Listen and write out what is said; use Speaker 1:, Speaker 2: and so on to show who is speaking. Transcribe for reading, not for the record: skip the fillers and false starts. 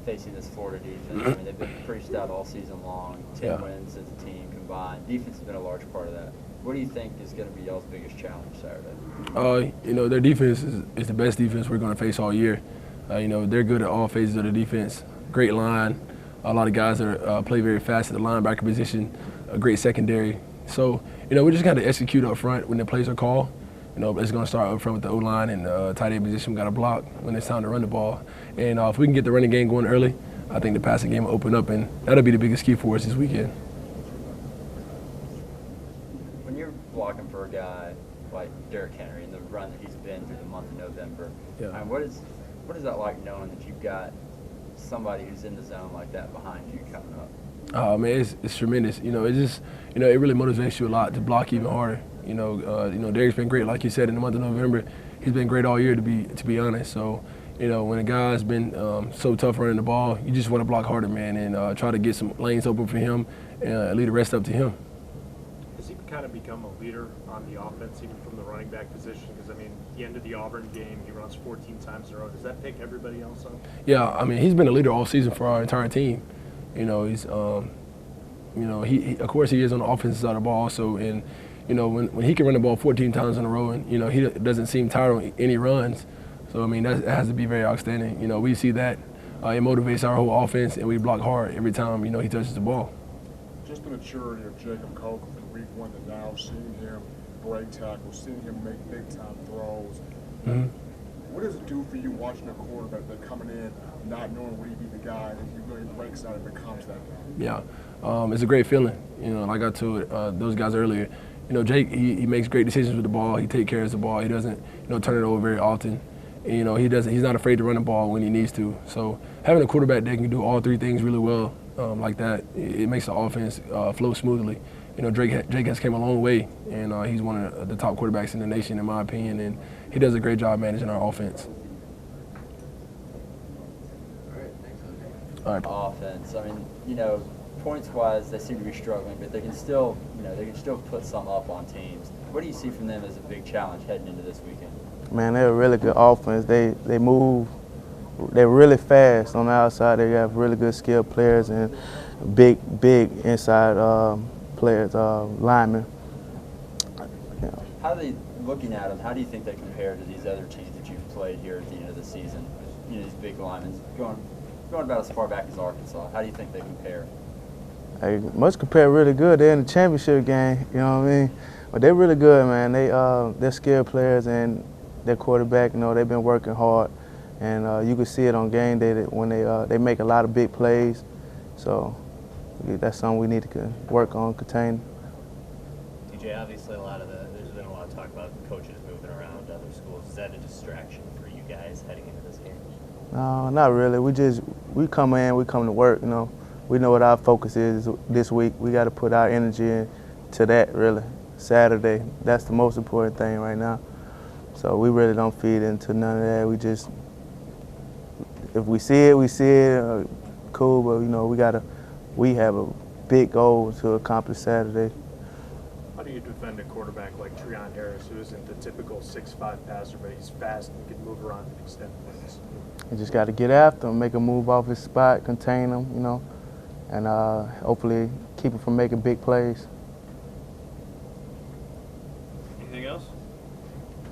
Speaker 1: facing this Florida defense. I mean, they've been pretty stout all season long. 10 wins as a team combined. Defense has been a large part of that. What do you think is going to be y'all's biggest challenge Saturday?
Speaker 2: Their defense is the best defense we're going to face all year. They're good at all phases of the defense. Great line. A lot of guys that play very fast at the linebacker position. A great secondary. So, we just got to execute up front when the plays are called. It's going to start up front with the O-line and tight end position. We got to block when it's time to run the ball. And if we can get the running game going early, I think the passing game will open up, and that'll be the biggest key for us this weekend.
Speaker 1: When you're blocking for a guy like Derrick Henry and the run that he's been through the month of November, what is that like knowing that you've got somebody who's in the zone like that behind you coming up?
Speaker 2: Oh man, it's tremendous. It really motivates you a lot to block even harder. Derrick's been great, like you said, in the month of November. He's been great all year, to be honest. So, when a guy's been so tough running the ball, you just want to block harder, man, and try to get some lanes open for him and leave the rest up to him.
Speaker 3: Has he kind of become a leader on the offense, even from the running back position? Because, the end of the Auburn game, he runs 14 times in a row. Does that pick everybody else up?
Speaker 2: Yeah, he's been a leader all season for our entire team. He's, he of course he is on the offensive side of the ball also, and when he can run the ball 14 times in a row, and he doesn't seem tired on any runs, so that has to be very outstanding. We see that it motivates our whole offense, and we block hard every time he touches the ball.
Speaker 4: Just the maturity of Jacob Coker from week one to now, seeing him break tackles, seeing him make big time throws.
Speaker 2: Mm-hmm.
Speaker 4: What does it do for you watching a quarterback that coming in, not knowing when he be the guy, and he really breaks out and becomes that guy?
Speaker 2: Yeah, it's a great feeling. Like I told those guys earlier, Jake, he makes great decisions with the ball. He takes care of the ball. He doesn't, turn it over very often. And, he's not afraid to run the ball when he needs to. So having a quarterback that can do all three things really well like that, it makes the offense flow smoothly. Jake has came a long way, and he's one of the top quarterbacks in the nation, in my opinion, and he does a great job managing our offense.
Speaker 1: All right. Offense. Points-wise, they seem to be struggling, but they can still, put some up on teams. What do you see from them as a big challenge heading into this weekend?
Speaker 5: Man, they're a really good offense. They move. They're really fast on the outside. They have really good skilled players and big inside players, linemen.
Speaker 1: How are they looking at them? How do you think they compare to these other teams that you've played here at the end of the season? These big linemen going about as far back as Arkansas. How do you think they compare?
Speaker 5: They must compare really good. They're in the championship game, But they're really good, man. They're skilled players, and their quarterback, they've been working hard, and you can see it on game day that when they make a lot of big plays. So that's something we need to work on, contain.
Speaker 6: TJ, obviously there's been a lot of talk about coaches moving around to other schools. Is that a distraction for you guys heading into this game?
Speaker 5: No, not really. We come to work, We know what our focus is this week. We got to put our energy into that, really. Saturday, that's the most important thing right now. So we really don't feed into none of that. If we see it, cool, but we have a big goal to accomplish Saturday.
Speaker 3: How do you defend a quarterback like Treon Harris, who isn't the typical 6'5" passer, but he's fast and can move around and extend plays?
Speaker 5: You just got to get after him, make him move off his spot, contain him, and hopefully keep him from making big plays.